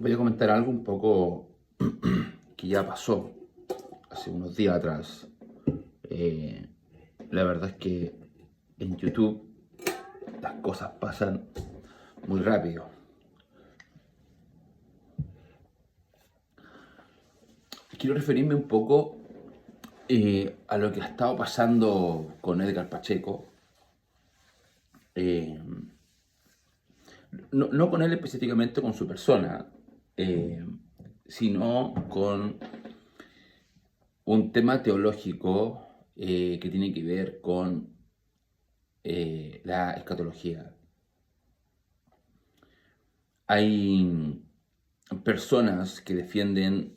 Voy a comentar algo un poco que ya pasó hace unos días atrás. Eh, la verdad es que en YouTube las cosas pasan muy rápido. Quiero referirme un poco a lo que ha estado pasando con Edgar Pacheco. Eh, no con él específicamente, con su persona, eh, sino con un tema teológico que tiene que ver con la escatología. Hay personas que defienden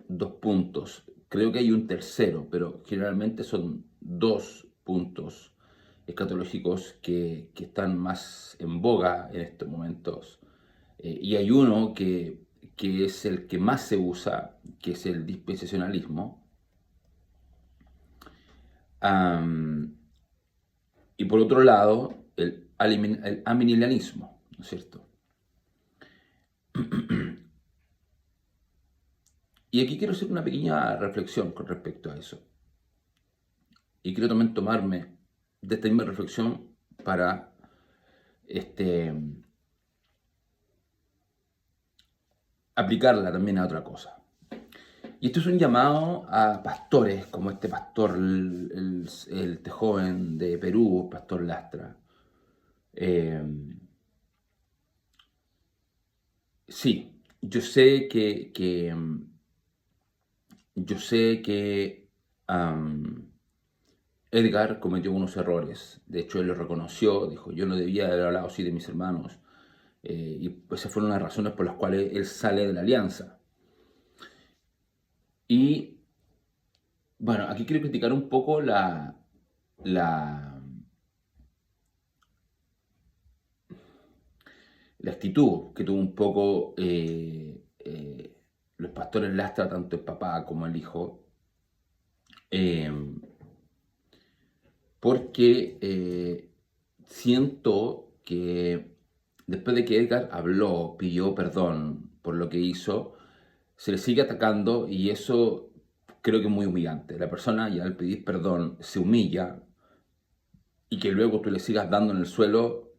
dos puntos. Creo que hay un tercero, pero generalmente son dos puntos escatológicos que están más en boga en estos momentos. Y hay uno que es el que más se usa, que es el dispensacionalismo. Am, y por otro lado, el amilenialismo, ¿no es cierto? Y aquí quiero hacer una pequeña reflexión con respecto a eso. Y quiero también tomarme de esta misma reflexión para este, aplicarla también a otra cosa. Y esto es un llamado a pastores, como este pastor, este joven de Perú, Pastor Lastra. Eh, sí, yo sé que Edgar cometió unos errores. De hecho, él lo reconoció, dijo, yo no debía haber hablado así de mis hermanos. Y esas fueron las razones por las cuales él sale de la alianza. Y bueno, aquí quiero criticar un poco la, la actitud que tuvo un poco los pastores Lastra, tanto el papá como el hijo, eh, porque siento que después de que Edgar habló, pidió perdón por lo que hizo, se le sigue atacando y eso creo que es muy humillante. La persona ya al pedir perdón se humilla y que luego tú le sigas dando en el suelo,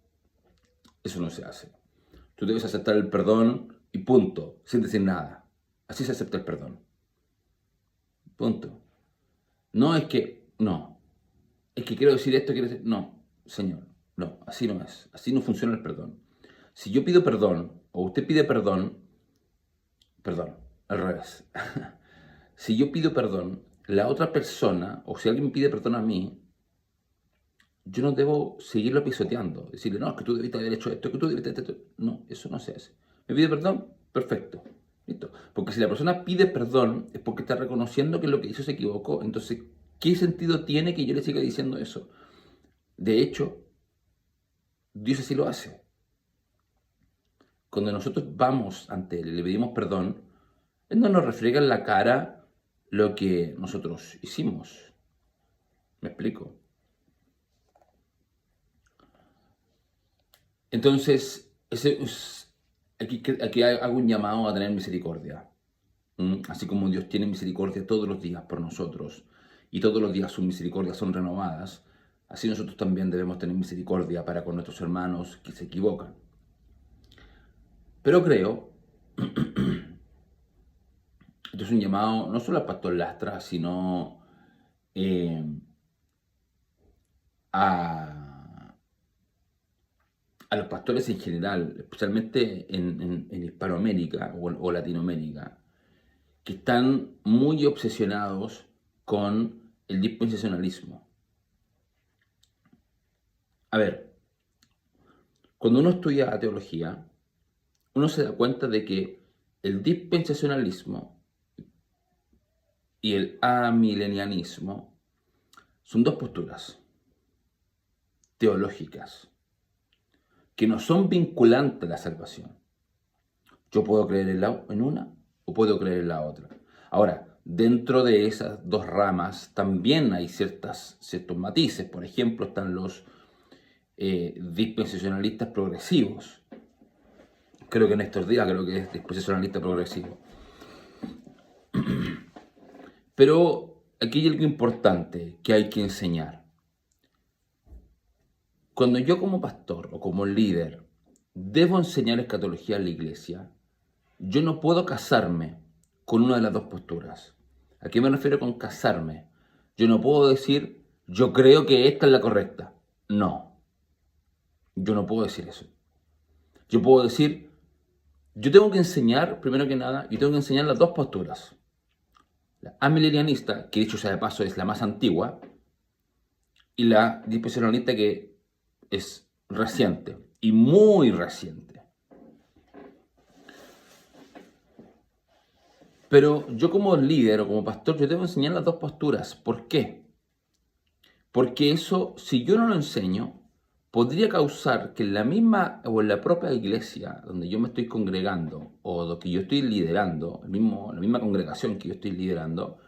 eso no se hace. Tú debes aceptar el perdón y punto, sin decir nada. Así se acepta el perdón. Punto. No es que, no, es que quiero decir esto, quiero decir, no, señor, no, así no es, así no funciona el perdón. Si yo pido perdón o usted pide perdón, perdón, al revés. Si yo pido perdón, la otra persona, o si alguien me pide perdón a mí, yo no debo seguirlo pisoteando. Decirle, no, es que tú debiste haber hecho esto, que tú debiste haber hecho esto. No, eso no se hace. ¿Me pide perdón? Perfecto. Listo. Porque si la persona pide perdón es porque está reconociendo que lo que hizo se equivocó. Entonces, ¿qué sentido tiene que yo le siga diciendo eso? De hecho, Dios así lo hace. Cuando nosotros vamos ante Él y le pedimos perdón, Él no nos refriega en la cara lo que nosotros hicimos. ¿Me explico? Entonces, aquí hago un llamado a tener misericordia. Así como Dios tiene misericordia todos los días por nosotros y todos los días sus misericordias son renovadas, así nosotros también debemos tener misericordia para con nuestros hermanos que se equivocan. Pero creo, esto es un llamado no solo al pastor Lastra, sino eh, a, a los pastores en general, especialmente en Hispanoamérica o Latinoamérica, que están muy obsesionados con el dispensacionalismo. A ver, cuando uno estudia teología, uno se da cuenta de que el dispensacionalismo y el amilenianismo son dos posturas teológicas que no son vinculantes a la salvación. Yo puedo creer en una o puedo creer en la otra. Ahora, dentro de esas dos ramas también hay ciertos matices. Por ejemplo, están los dispensacionalistas progresivos, creo que Néstor Díaz, creo que es disposicionalista progresivo. Pero aquí hay algo importante que hay que enseñar. Cuando yo como pastor o como líder debo enseñar escatología en la iglesia, yo no puedo casarme con una de las dos posturas. ¿A qué me refiero con casarme? Yo no puedo decir, yo creo que esta es la correcta. No, yo no puedo decir eso. Yo puedo decir, yo tengo que enseñar, primero que nada, yo tengo que enseñar las dos posturas. La amilenianista, que dicho sea de paso es la más antigua, y la dispensacionalista, que es reciente, y muy reciente. Pero yo como líder o como pastor, yo debo enseñar las dos posturas. ¿Por qué? Porque eso, si yo no lo enseño, podría causar que en la misma o en la propia iglesia donde yo me estoy congregando o lo que yo estoy liderando, la misma congregación que yo estoy liderando,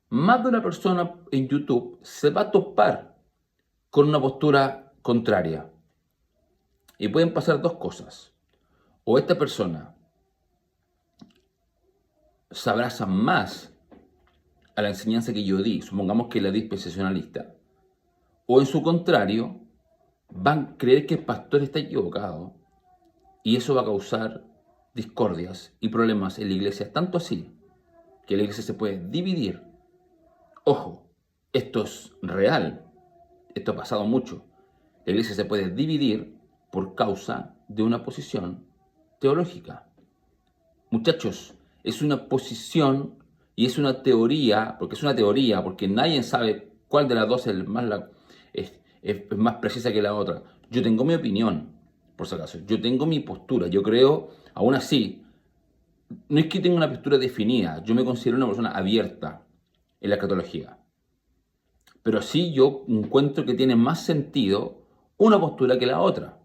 más de una persona en YouTube se va a topar con una postura contraria. Y pueden pasar dos cosas. O esta persona se abraza más a la enseñanza que yo di, supongamos que la dispensacionalista, o en su contrario, van a creer que el pastor está equivocado y eso va a causar discordias y problemas en la iglesia, tanto así que la iglesia se puede dividir. Ojo, esto es real, esto ha pasado mucho. La iglesia se puede dividir por causa de una posición teológica. Muchachos, es una posición y es una teoría, porque nadie sabe cuál de las dos es más precisa que la otra. Yo tengo mi opinión, por si acaso, yo tengo mi postura, yo creo, aún así, no es que tenga una postura definida, yo me considero una persona abierta en la escatología. Pero sí yo encuentro que tiene más sentido una postura que la otra.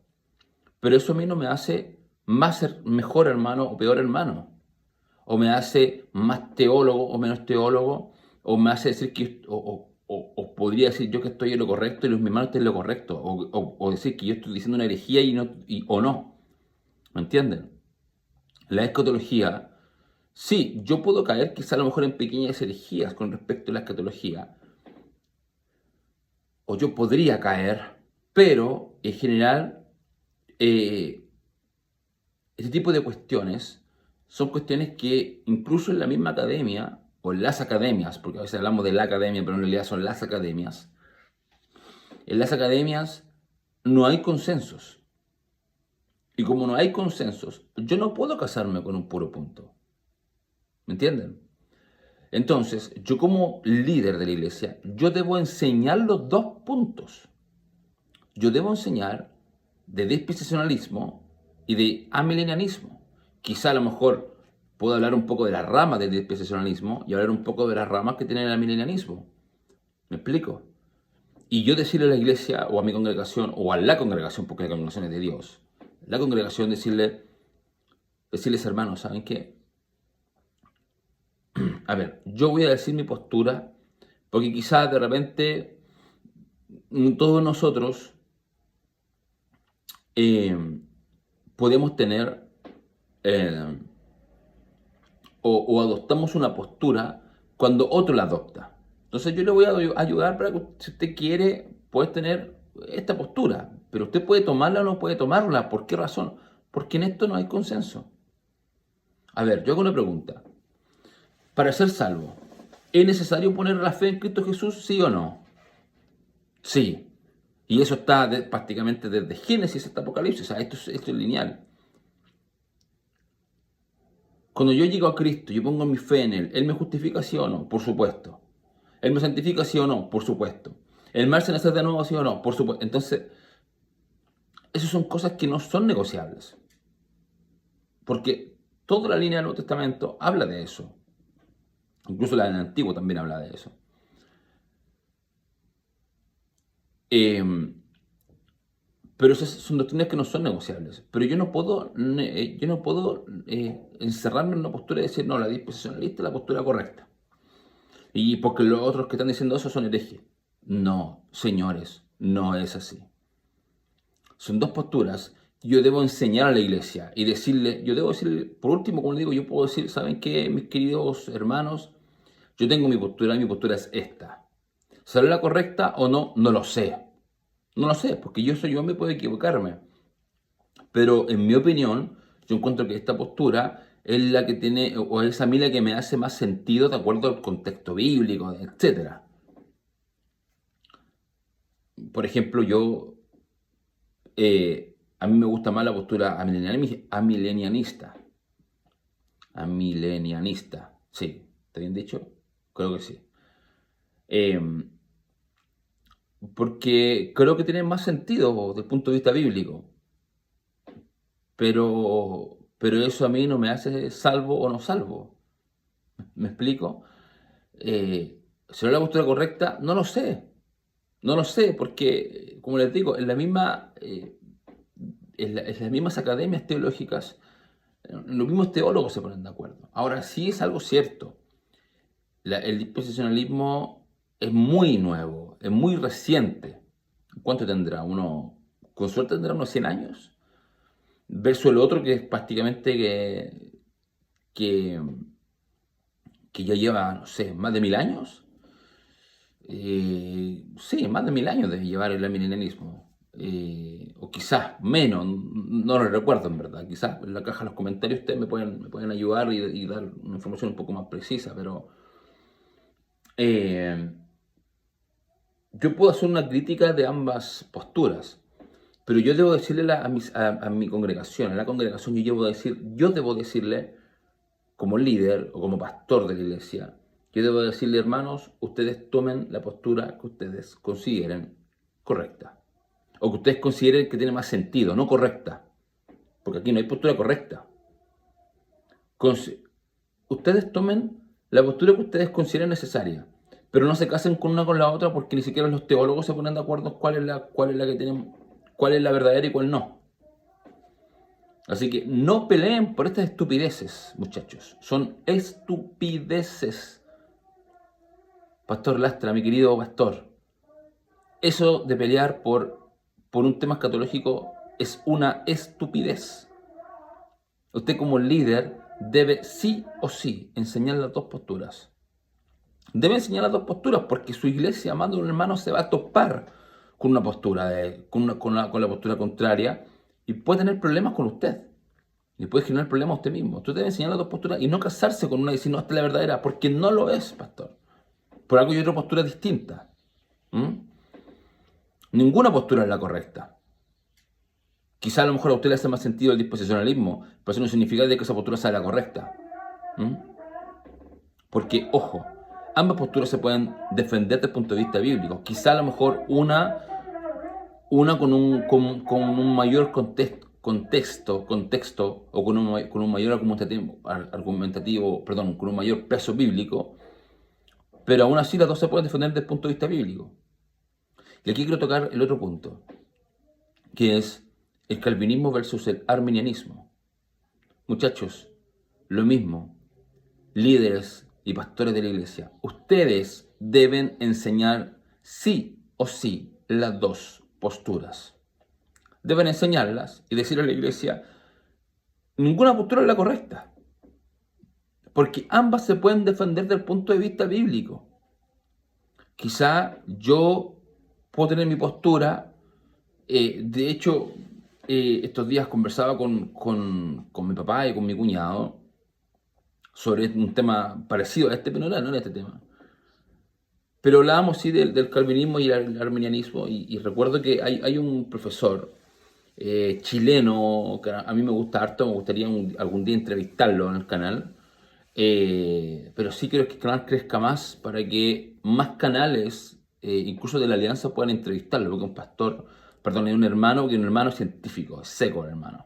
Pero eso a mí no me hace mejor hermano o peor hermano. O me hace más teólogo o menos teólogo. O me hace decir que... O podría decir yo que estoy en lo correcto y los mis hermanos están en lo correcto. O decir que yo estoy diciendo una herejía o no. ¿Me entienden? La escatología... Sí, yo puedo caer quizá a lo mejor en pequeñas herejías con respecto a la escatología. O yo podría caer, pero en general este tipo de cuestiones son cuestiones que incluso en la misma academia, o en las academias, porque a veces hablamos de la academia, pero en realidad son las academias, en las academias no hay consensos. Y como no hay consensos, yo no puedo casarme con un puro punto. ¿Me entienden? Entonces, yo como líder de la iglesia, yo debo enseñar los dos puntos. Yo debo enseñar de dispensacionalismo y de amilenianismo. Quizá a lo mejor puedo hablar un poco de las ramas del dispensacionalismo y hablar un poco de las ramas que tiene el amilenianismo. ¿Me explico? Y yo decirle a la iglesia o a mi congregación o a la congregación, porque la congregación es de Dios, la congregación decirles hermanos, ¿saben qué? A ver, yo voy a decir mi postura porque quizás de repente todos nosotros podemos tener eh, o adoptamos una postura cuando otro la adopta. Entonces yo le voy a ayudar para que si usted quiere, puede tener esta postura, pero usted puede tomarla o no puede tomarla. ¿Por qué razón? Porque en esto no hay consenso. A ver, yo hago una pregunta. Para ser salvo, ¿es necesario poner la fe en Cristo Jesús, sí o no? Sí. Y eso está prácticamente desde Génesis hasta Apocalipsis. O sea, esto es lineal. Cuando yo llego a Cristo, yo pongo mi fe en Él me justifica, sí o no? Por supuesto. ¿Él me santifica, sí o no? Por supuesto. ¿Él me hace nacer de nuevo, sí o no? Por supuesto. Entonces, esas son cosas que no son negociables. Porque toda la línea del Nuevo Testamento habla de eso. Incluso la del Antiguo también habla de eso. Pero esas son doctrinas que no son negociables. Pero yo no puedo encerrarme en una postura y decir, no, la dispensacionalista es la postura correcta. Y porque los otros que están diciendo eso son herejes. No, señores, no es así. Son dos posturas yo debo enseñar a la iglesia y decirle, yo debo decirle, por último, como le digo, yo puedo decir, ¿saben qué, mis queridos hermanos? Yo tengo mi postura es esta. ¿Será la correcta o no? No lo sé. No lo sé, porque yo soy yo, me puedo equivocarme. Pero en mi opinión, yo encuentro que esta postura es la que tiene, o es a mí la que me hace más sentido de acuerdo al contexto bíblico, etcétera. Por ejemplo, a mí me gusta más la postura amilenianista. Amilenianista. Sí, ¿está bien dicho? Creo que sí. Eh, Porque creo que tiene más sentido desde el punto de vista bíblico. Pero eso a mí no me hace salvo o no salvo. ¿Me explico? ¿Será la postura correcta? No lo sé. No lo sé, porque, como les digo, en las mismas academias teológicas, los mismos teólogos se ponen de acuerdo. Ahora, sí es algo cierto. El dispensacionalismo es muy nuevo, es muy reciente. ¿Cuánto tendrá? Con suerte tendrá unos 100 años. Versus el otro que es prácticamente que, que ya lleva, no sé, más de 1000 años. Sí, más de 1000 años debe llevar el amilenialismo. O quizás menos, no lo recuerdo en verdad. Quizás en la caja de los comentarios ustedes me pueden ayudar y dar una información un poco más precisa, pero eh, yo puedo hacer una crítica de ambas posturas. Pero yo debo decirle a mi congregación, a la congregación, yo debo decirle como líder o como pastor de la iglesia, yo debo decirle, hermanos, ustedes tomen la postura que ustedes consideren correcta. O que ustedes consideren que tiene más sentido, no correcta. Porque aquí no hay postura correcta. Ustedes tomen la postura que ustedes consideren necesaria. Pero no se casen con una con la otra porque ni siquiera los teólogos se ponen de acuerdo cuál es la que tienen, cuál es la verdadera y cuál no. Así que no peleen por estas estupideces, muchachos. Son estupideces. Pastor Lastra, mi querido pastor. Eso de pelear por un tema escatológico es una estupidez. Usted como líder debe sí o sí enseñar las dos posturas. Debe enseñar las dos posturas porque su iglesia, amado un hermano, se va a topar con una postura, con la postura contraria y puede tener problemas con usted. Y puede generar problemas a usted mismo. Usted debe enseñar las dos posturas y no casarse con una y decir, no, esta es la verdadera, porque no lo es, pastor. Por algo hay otra postura distinta. ¿Mm? Ninguna postura es la correcta. Quizá a lo mejor a usted le hace más sentido el disposicionalismo, pero eso no significa que esa postura sea la correcta. ¿Mm? Porque, ojo, ambas posturas se pueden defender desde el punto de vista bíblico. Quizá a lo mejor una con un mayor contexto o con un mayor argumentativo, perdón, con un mayor peso bíblico, pero aún así las dos se pueden defender desde el punto de vista bíblico. Y aquí quiero tocar el otro punto, que es el calvinismo versus el arminianismo. Muchachos, lo mismo, líderes y pastores de la iglesia, ustedes deben enseñar sí o sí las dos posturas. Deben enseñarlas y decirle a la iglesia, ninguna postura es la correcta, porque ambas se pueden defender desde el punto de vista bíblico. Quizá yo puedo tener mi postura, de hecho, estos días conversaba con mi papá y con mi cuñado sobre un tema parecido a este, pero no era este tema. Pero hablábamos sí del calvinismo y el arminianismo, y recuerdo que hay un profesor chileno que a mí me gusta harto, me gustaría algún día entrevistarlo en el canal, pero sí quiero que el canal crezca más para que más canales, incluso de la Alianza, puedan entrevistarlo, porque un pastor, perdón, es un hermano científico, es seco el hermano.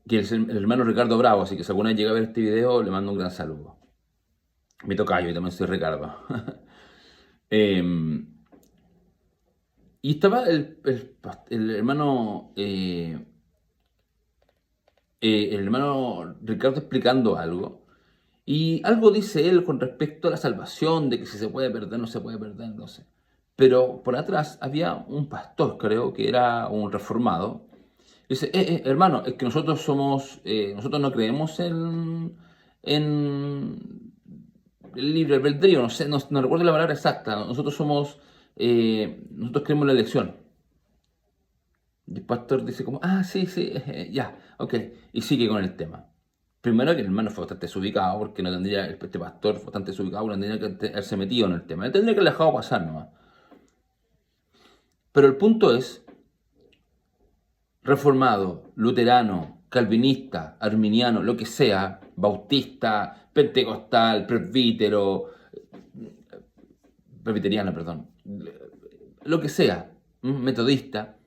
Que es el hermano Ricardo Bravo, así que si alguna vez llega a ver este video, le mando un gran saludo. Mi tocayo, y también soy Ricardo. Y estaba el hermano el hermano Ricardo explicando algo, y algo dice él con respecto a la salvación, de que si se puede perder, no se puede perder, no sé. Pero por atrás había un pastor, creo que era un reformado, Dice, hermano, es que nosotros no creemos en el libre albedrío, no sé, no recuerdo la palabra exacta. Nosotros creemos en la elección. Y el pastor dice como, sí, sí, ya, ok. Y sigue con el tema. Primero que el hermano fue bastante desubicado, porque no tendría, este pastor fue bastante desubicado, porque no tendría que haberse metido en el tema. Él tendría que haberlo dejado pasar nomás. Pero el punto es, reformado, luterano, calvinista, arminiano, lo que sea, bautista, pentecostal, presbiteriano, perdón, lo que sea, metodista,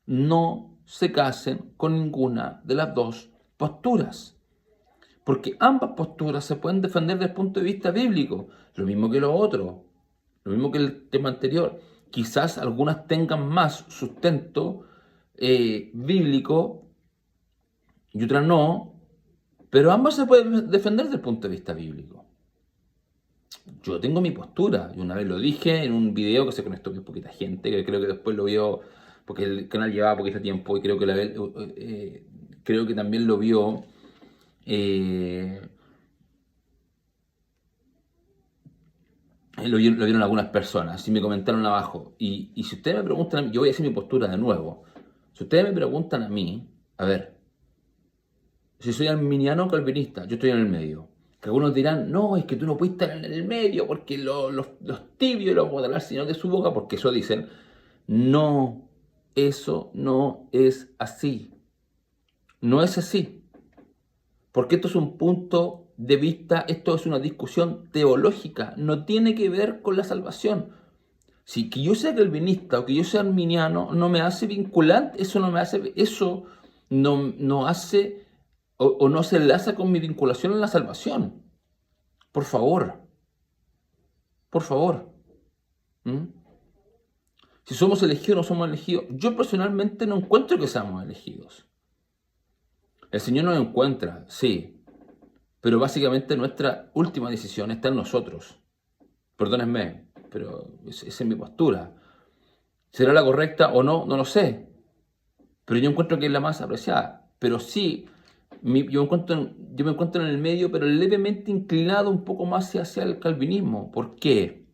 no se casen con ninguna de las dos posturas. Porque ambas posturas se pueden defender desde el punto de vista bíblico. Lo mismo que lo otro. Lo mismo que el tema anterior. Quizás algunas tengan más sustento bíblico y otras no. Pero ambas se pueden defender desde el punto de vista bíblico. Yo tengo mi postura. Y una vez lo dije en un video que se conectó muy poquita gente. Que creo que después lo vio. Porque el canal llevaba poquito tiempo. Y creo que, creo que también lo vio. Lo vieron algunas personas y me comentaron abajo. Y si ustedes me preguntan a mí, yo voy a decir mi postura de nuevo. Si ustedes me preguntan a mí, a ver, si soy arminiano o calvinista, yo estoy en el medio. Que algunos dirán, no, es que tú no puedes estar en el medio porque los tibios los voy a dar Señor de su boca, porque eso dicen. No, eso no es así. No es así. Porque esto es un punto de vista, esto es una discusión teológica, no tiene que ver con la salvación. Si que yo sea calvinista o que yo sea arminiano no me hace vinculante, eso no hace o no se enlaza con mi vinculación en la salvación. Por favor, por favor. ¿Mm? Si somos elegidos o no somos elegidos, yo personalmente no encuentro que seamos elegidos. El Señor nos encuentra, sí, pero básicamente nuestra última decisión está en nosotros. Perdónenme, pero esa es mi postura. ¿Será la correcta o no? No lo sé. Pero yo encuentro que es la más apreciada. Pero sí, yo me encuentro en el medio, pero levemente inclinado un poco más hacia el calvinismo. ¿Por qué?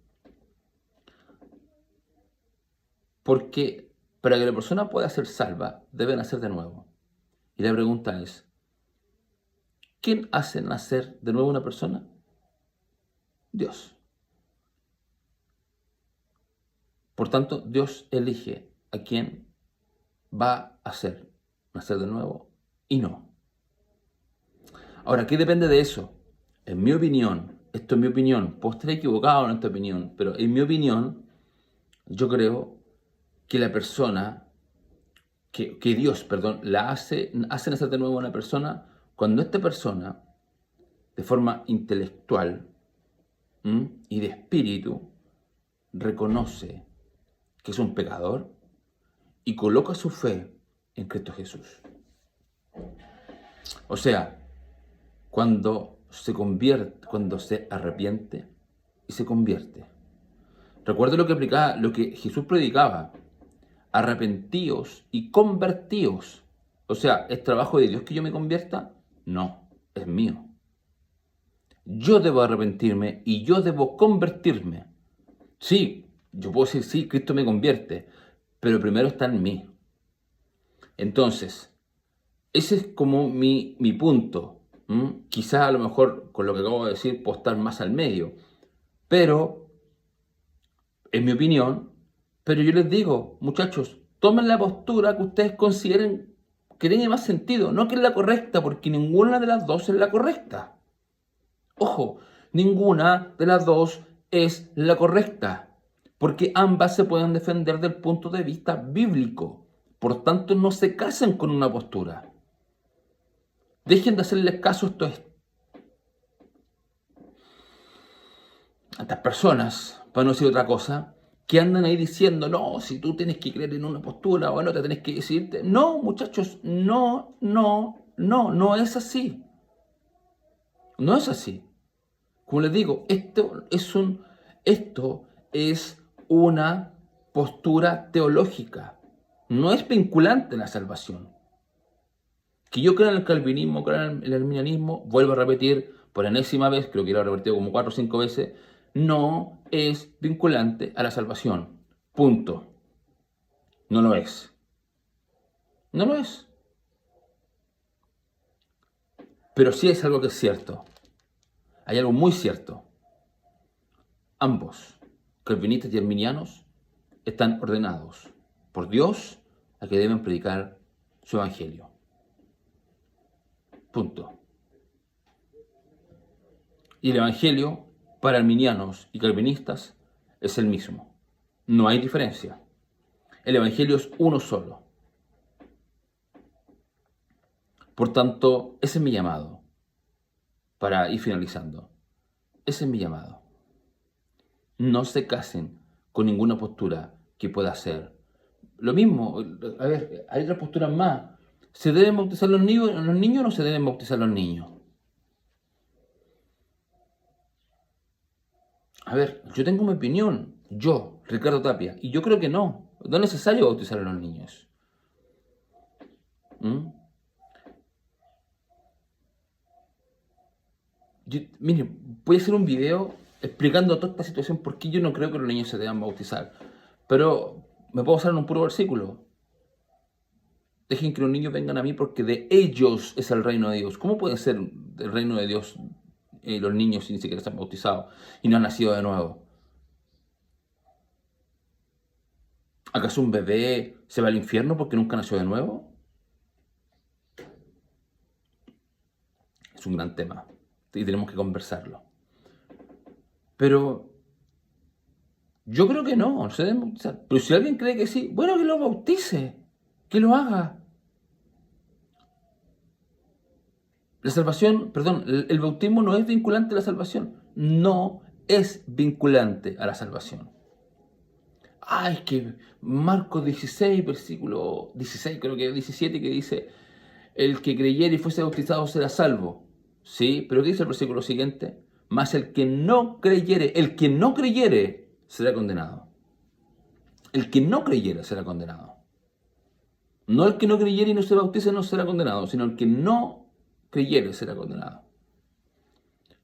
Porque para que la persona pueda ser salva, debe nacer de nuevo. Y la pregunta es, ¿quién hace nacer de nuevo una persona? Dios. Por tanto, Dios elige a quién va a hacer nacer de nuevo y no. Ahora, ¿qué depende de eso? En mi opinión, esto es mi opinión, puedo estar equivocado en esta opinión, pero en mi opinión, yo creo que la persona, que Dios, perdón, hace nacer de nuevo a una persona cuando esta persona, de forma intelectual y de espíritu, reconoce que es un pecador y coloca su fe en Cristo Jesús. O sea, cuando se arrepiente y se convierte. Recuerda lo que Jesús predicaba. Arrepentíos y convertíos. O sea, ¿es trabajo de Dios que yo me convierta? No, es mío. Yo debo arrepentirme y yo debo convertirme. Sí, yo puedo decir, sí, Cristo me convierte, pero primero está en mí. Entonces, ese es como mi punto. Quizás a lo mejor con lo que acabo de decir puedo estar más al medio, pero en mi opinión, pero yo les digo, muchachos, tomen la postura que ustedes consideren que tiene más sentido, no que es la correcta, porque ninguna de las dos es la correcta. Ojo, ninguna de las dos es la correcta, porque ambas se pueden defender del punto de vista bíblico. Por tanto, no se casen con una postura. Dejen de hacerles caso a estas personas, para no decir otra cosa, que andan ahí diciendo, no, si tú tienes que creer en una postura o no te tenés que decidirte. No, muchachos, no es así. No es así. Como les digo, esto es una postura teológica. No es vinculante en la salvación. Que yo crea en el calvinismo, crea en el arminianismo, vuelvo a repetir por enésima vez, creo que lo he repetido como 4 o 5 veces, no es vinculante a la salvación. Punto. No lo es. No lo es. Pero sí es algo que es cierto. Hay algo muy cierto. Ambos, calvinistas y arminianos, están ordenados por Dios a que deben predicar su evangelio. Punto. Y el evangelio para arminianos y calvinistas es el mismo. No hay diferencia. El evangelio es uno solo. Por tanto, ese es mi llamado. Para ir finalizando. Ese es mi llamado. No se casen con ninguna postura que pueda hacer. Lo mismo, a ver, hay otras posturas más. ¿Se deben bautizar los niños o no se deben bautizar los niños? A ver, yo tengo mi opinión. Yo, Ricardo Tapia. Y yo creo que no. No es necesario bautizar a los niños. ¿Mm? Mire, voy a hacer un video explicando toda esta situación por qué yo no creo que los niños se deban bautizar. Pero me puedo basar en un puro versículo. Dejen que los niños vengan a mí porque de ellos es el reino de Dios. ¿Cómo puede ser el reino de Dios los niños si ni siquiera están bautizados y no han nacido de nuevo? ¿Acaso un bebé se va al infierno porque nunca nació de nuevo? Es un gran tema y tenemos que conversarlo. Pero yo creo que no se deben bautizar. Pero si alguien cree que sí, bueno, que lo bautice, que lo haga. La salvación, perdón, el bautismo no es vinculante a la salvación. No es vinculante a la salvación. Es que Marcos 16, versículo 16, creo que 17, que dice, el que creyere y fuese bautizado será salvo. Sí, pero ¿qué dice el versículo siguiente? Mas el que no creyere será condenado. El que no creyere será condenado. No el que no creyere y no se bautice no será condenado, sino el que no creyere será condenado.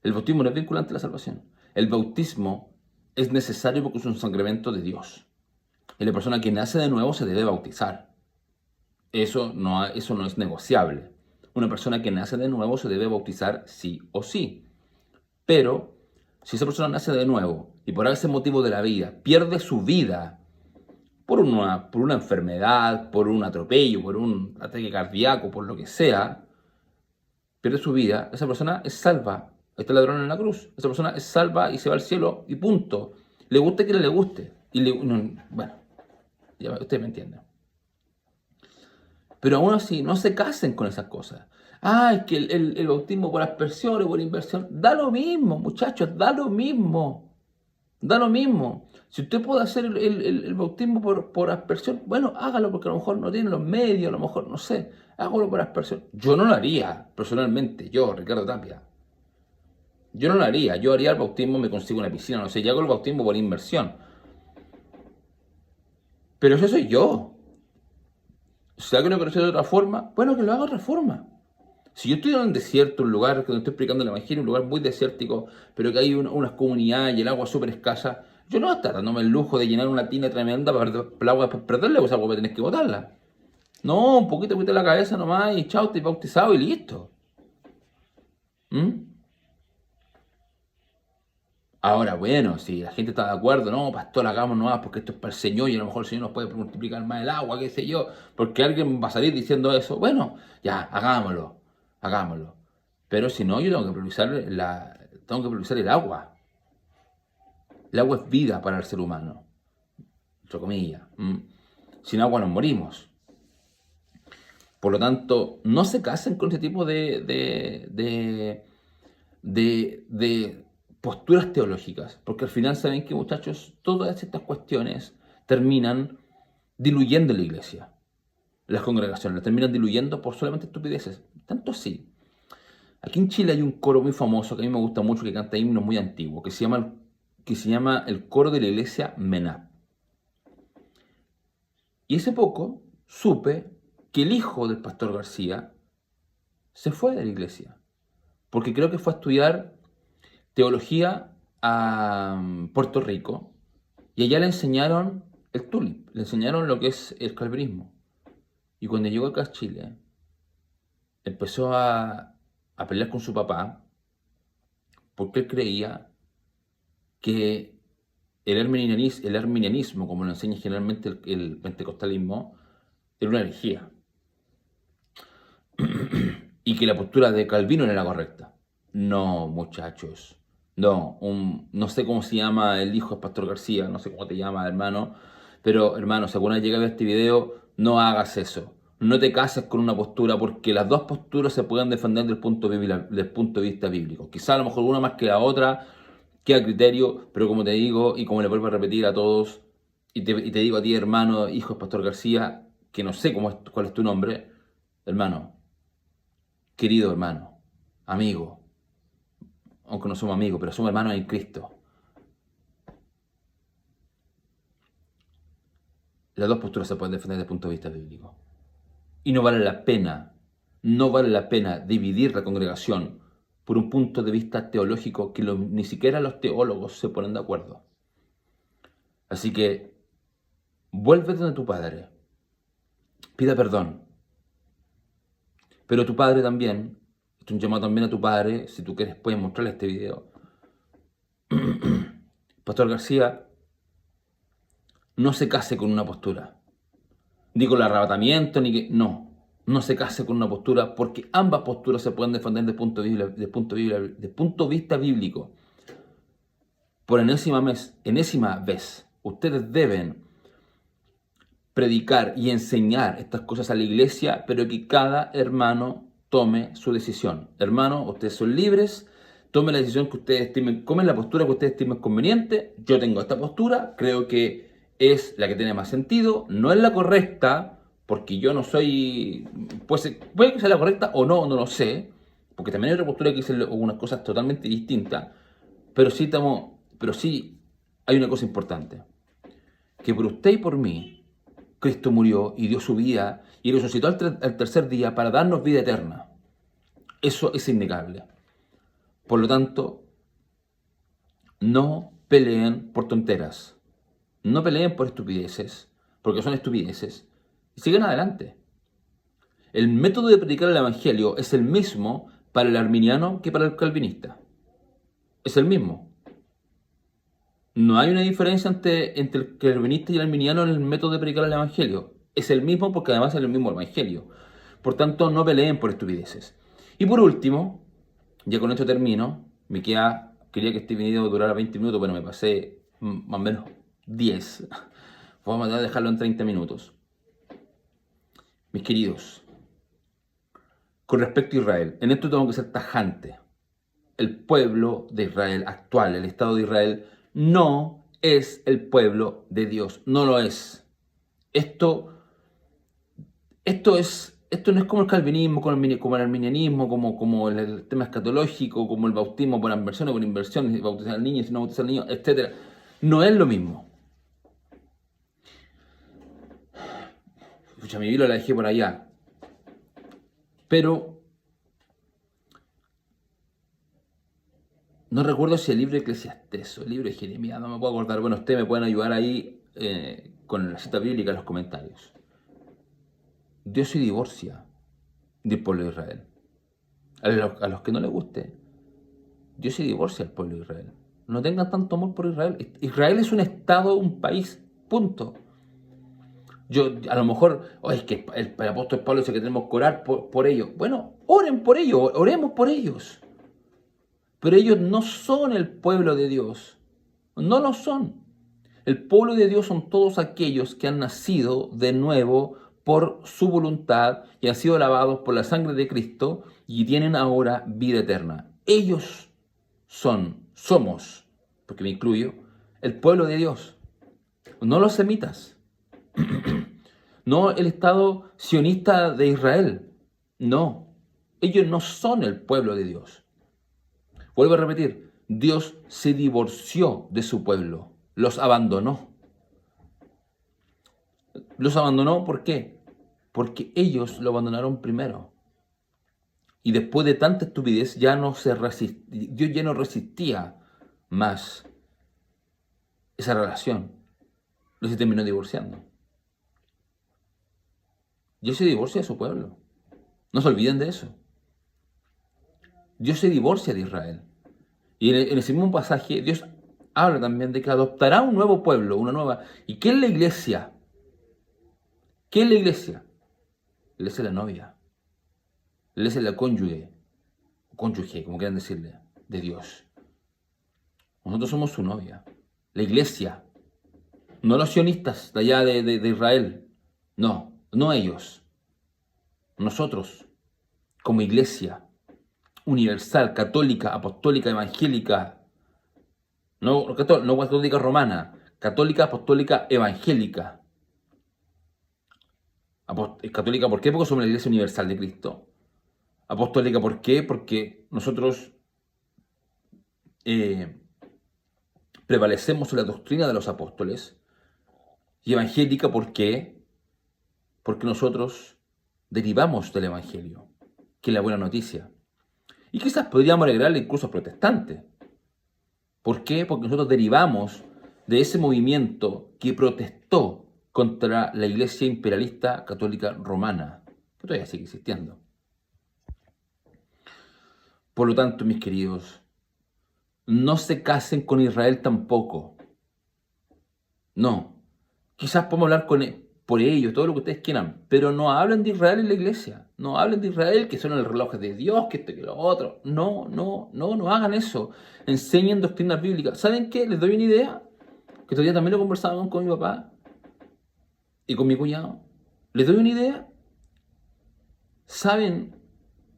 El bautismo no es vinculante a la salvación. El bautismo es necesario porque es un sacramento de Dios. Y la persona que nace de nuevo se debe bautizar. Eso no es negociable. Una persona que nace de nuevo se debe bautizar sí o sí. Pero si esa persona nace de nuevo y por ese motivo de la vida pierde su vida por una enfermedad, por un atropello, por un ataque cardíaco, por lo que sea, pierde su vida, esa persona es salva. Este ladrón en la cruz. Esa persona es salva y se va al cielo y punto. Le guste que le guste. Bueno, ya ustedes me entienden. Pero aún así, no se casen con esas cosas. Es que el bautismo por aspersión o por inversión, da lo mismo, muchachos, da lo mismo. Da lo mismo. Si usted puede hacer el bautismo por aspersión, bueno, hágalo porque a lo mejor no tiene los medios, a lo mejor no sé, hágalo por aspersión. Yo no lo haría, personalmente, yo, Ricardo Tapia. Yo no lo haría, yo haría el bautismo, me consigo una piscina, no sé, yo hago el bautismo por inversión. Pero eso soy yo. Si alguien lo quiere hacer de otra forma, bueno, que lo haga de otra forma. Si yo estoy en un desierto, un lugar que estoy explicando el evangelio, un lugar muy desértico, pero que hay unas comunidades y el agua es súper escasa, yo no voy a estar dándome el lujo de llenar una tina tremenda para el agua después perderla, pues agua voy a tener que botarla. No, un poquito de la cabeza nomás y chao, estoy bautizado y listo. ¿Mm? Ahora, bueno, si la gente está de acuerdo, no, pastor, hagamos nomás porque esto es para el Señor y a lo mejor el Señor nos puede multiplicar más el agua, qué sé yo, porque alguien va a salir diciendo eso, bueno, ya, hagámoslo, hagámoslo. Pero si no, yo tengo que priorizar el agua. El agua es vida para el ser humano, entre comillas. Sin agua nos morimos. Por lo tanto, no se casen con este tipo de posturas teológicas, porque al final saben que, muchachos, todas estas cuestiones terminan diluyendo la iglesia, las congregaciones, las terminan diluyendo por solamente estupideces. Tanto así. Aquí en Chile hay un coro muy famoso que a mí me gusta mucho, que canta himnos muy antiguos, que se llama el coro de la iglesia MENAP. Y hace poco supe que el hijo del pastor García se fue de la iglesia, porque creo que fue a estudiar teología a Puerto Rico, y allá le enseñaron el tulip, le enseñaron lo que es el calvinismo. Y cuando llegó acá a Chile, empezó a pelear con su papá, porque él creía que el arminianismo, como lo enseña generalmente el pentecostalismo, era una herejía. Y que la postura de Calvino no era correcta. No, muchachos. No, no sé cómo se llama el hijo de Pastor García, no sé cómo te llama, hermano. Pero, hermano, si alguna vez llega a ver este video, no hagas eso. No te cases con una postura, porque las dos posturas se pueden defender del punto de vista bíblico. Quizá a lo mejor una más que la otra, queda a criterio, pero como te digo, y como le vuelvo a repetir a todos, y te digo a ti, hermano, hijo de Pastor García, que no sé cuál es tu nombre, hermano, querido hermano, amigo, aunque no somos amigos, pero somos hermanos en Cristo. Las dos posturas se pueden defender desde el punto de vista bíblico. Y no vale la pena dividir la congregación por un punto de vista teológico que ni siquiera los teólogos se ponen de acuerdo. Así que, vuelve donde tu padre, pida perdón. Pero tu padre también, esto es un llamado también a tu padre, si tú quieres puedes mostrarle este video. Pastor García, no se case con una postura. Digo el arrebatamiento, ni que... No se case con una postura, porque ambas posturas se pueden defender desde el punto de vista bíblico. Por enésima vez, ustedes deben predicar y enseñar estas cosas a la iglesia, pero que cada hermano tome su decisión. Hermano, ustedes son libres, tomen la decisión que ustedes estimen, comen la postura que ustedes estimen conveniente. Yo tengo esta postura, creo que es la que tiene más sentido, no es la correcta, porque yo no soy, puede que sea la correcta o no, no lo sé, porque también hay otra postura que dice unas cosas totalmente distintas, pero sí hay una cosa importante, que por usted y por mí, Cristo murió y dio su vida y resucitó al tercer día para darnos vida eterna. Eso es innegable. Por lo tanto, no peleen por tonteras. No peleen por estupideces, porque son estupideces. Y sigan adelante. El método de predicar el Evangelio es el mismo para el arminiano que para el calvinista. Es el mismo. No hay una diferencia entre el calvinista y el arminiano en el método de predicar el Evangelio. Es el mismo porque además es el mismo Evangelio. Por tanto, no peleen por estupideces. Y por último, ya con esto termino, quería que este video durara 20 minutos, pero me pasé más o menos 10. Vamos a dejarlo en 30 minutos. Mis queridos, con respecto a Israel, en esto tengo que ser tajante. El pueblo de Israel actual, el Estado de Israel, no es el pueblo de Dios, no lo es. Esto no es como el calvinismo, como el arminianismo, como el tema escatológico, como el bautismo por inversión o por inversión, bautizar al niño, si no bautizar al niño, etc. No es lo mismo. Escucha, mi Biblia la dejé por allá. Pero no recuerdo si el libro de Eclesiastés o el libro de Jeremías, no me puedo acordar. Bueno, ustedes me pueden ayudar ahí con la cita bíblica en los comentarios. Dios se divorcia del pueblo de Israel. A los que no les guste, Dios se divorcia del pueblo de Israel. No tengan tanto amor por Israel. Israel es un estado, un país, punto. A lo mejor, es que el apóstol Pablo dice que tenemos que orar por ellos. Bueno, oren por ellos, oremos por ellos. Pero ellos no son el pueblo de Dios. No lo son. El pueblo de Dios son todos aquellos que han nacido de nuevo por su voluntad y han sido lavados por la sangre de Cristo y tienen ahora vida eterna. Ellos somos, porque me incluyo, el pueblo de Dios. No los semitas. No el Estado sionista de Israel. No. Ellos no son el pueblo de Dios. Vuelvo a repetir, Dios se divorció de su pueblo, los abandonó. ¿Los abandonó por qué? Porque ellos lo abandonaron primero. Y después de tanta estupidez, Dios ya no resistía más esa relación. Dios se terminó divorciando. Dios se divorcia de su pueblo. No se olviden de eso. Dios se divorcia de Israel. Y en ese mismo pasaje, Dios habla también de que adoptará un nuevo pueblo, una nueva. ¿Y qué es la iglesia? ¿Qué es la iglesia? La iglesia es la novia. La iglesia es la cónyuge, como quieran decirle, de Dios. Nosotros somos su novia. La iglesia. No los sionistas de allá de Israel. No, no ellos. Nosotros, como iglesia universal, católica, apostólica, evangélica, no católica romana, católica, apostólica, evangélica. Católica, ¿por qué? Porque somos la iglesia universal de Cristo. Apostólica, ¿por qué? Porque nosotros prevalecemos en la doctrina de los apóstoles. Y evangélica, ¿por qué? Porque nosotros derivamos del evangelio, que es la buena noticia. Y quizás podríamos agregarle incluso a protestantes. ¿Por qué? Porque nosotros derivamos de ese movimiento que protestó contra la iglesia imperialista católica romana, que todavía sigue existiendo. Por lo tanto, mis queridos, no se casen con Israel tampoco. No. Quizás podemos hablar por ellos, todo lo que ustedes quieran, pero no hablen de Israel en la iglesia. No hablen de Israel, que son el reloj de Dios, que esto, que lo otro. No hagan eso. Enseñen doctrinas bíblicas. ¿Saben qué? Les doy una idea, que todavía también lo conversaba con mi papá y con mi cuñado. Les doy una idea. ¿Saben?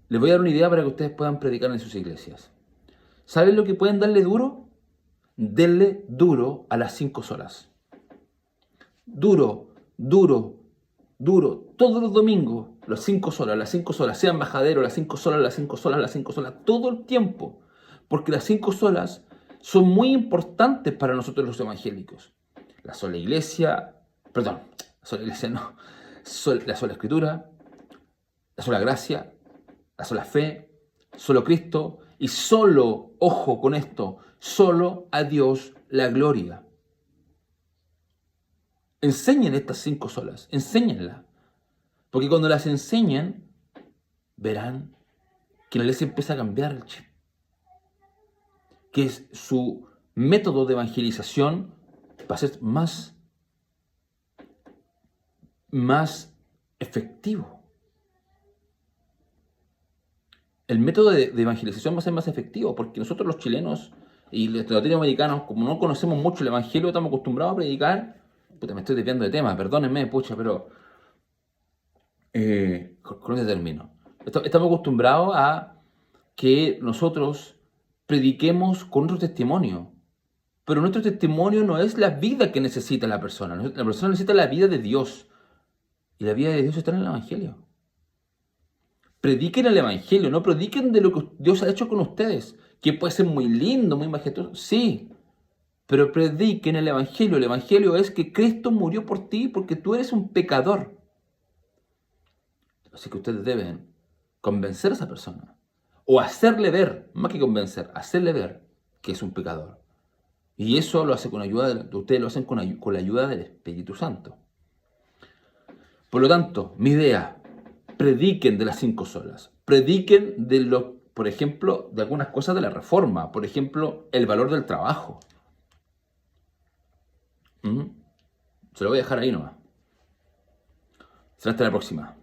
Les voy a dar una idea para que ustedes puedan predicar en sus iglesias. ¿Saben lo que pueden darle duro? Denle duro a las 5 solas. Duro, todos los domingos, las 5 solas, sean majadero, las 5 solas, todo el tiempo. Porque las 5 solas son muy importantes para nosotros los evangélicos. La sola iglesia, perdón, la sola iglesia no, la sola escritura, la sola gracia, la sola fe, solo Cristo y solo, ojo con esto, solo a Dios la gloria. Enseñen estas 5 solas, enséñenlas. Porque cuando las enseñen, verán que la iglesia empieza a cambiar el chip. Que es su método de evangelización va a ser más efectivo. El método de evangelización va a ser más efectivo porque nosotros los chilenos y los latinoamericanos, como no conocemos mucho el evangelio, estamos acostumbrados a predicar. Puta, me estoy desviando de tema, perdónenme, pucha, pero con este término. Estamos acostumbrados a que nosotros prediquemos con nuestro testimonio. Pero nuestro testimonio no es la vida que necesita la persona. La persona necesita la vida de Dios. Y la vida de Dios está en el Evangelio. Prediquen el Evangelio, no prediquen de lo que Dios ha hecho con ustedes. Que puede ser muy lindo, muy majestuoso. Sí. Pero prediquen el Evangelio. El Evangelio es que Cristo murió por ti porque tú eres un pecador. Así que ustedes deben convencer a esa persona. O hacerle ver, más que convencer, hacerle ver que es un pecador. Y eso lo hace con ayuda ustedes lo hacen con la ayuda del Espíritu Santo. Por lo tanto, mi idea, prediquen de las 5 solas. Prediquen por ejemplo, de algunas cosas de la Reforma. Por ejemplo, el valor del trabajo. Se lo voy a dejar ahí nomás. Será hasta la próxima.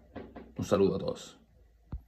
Un saludo a todos.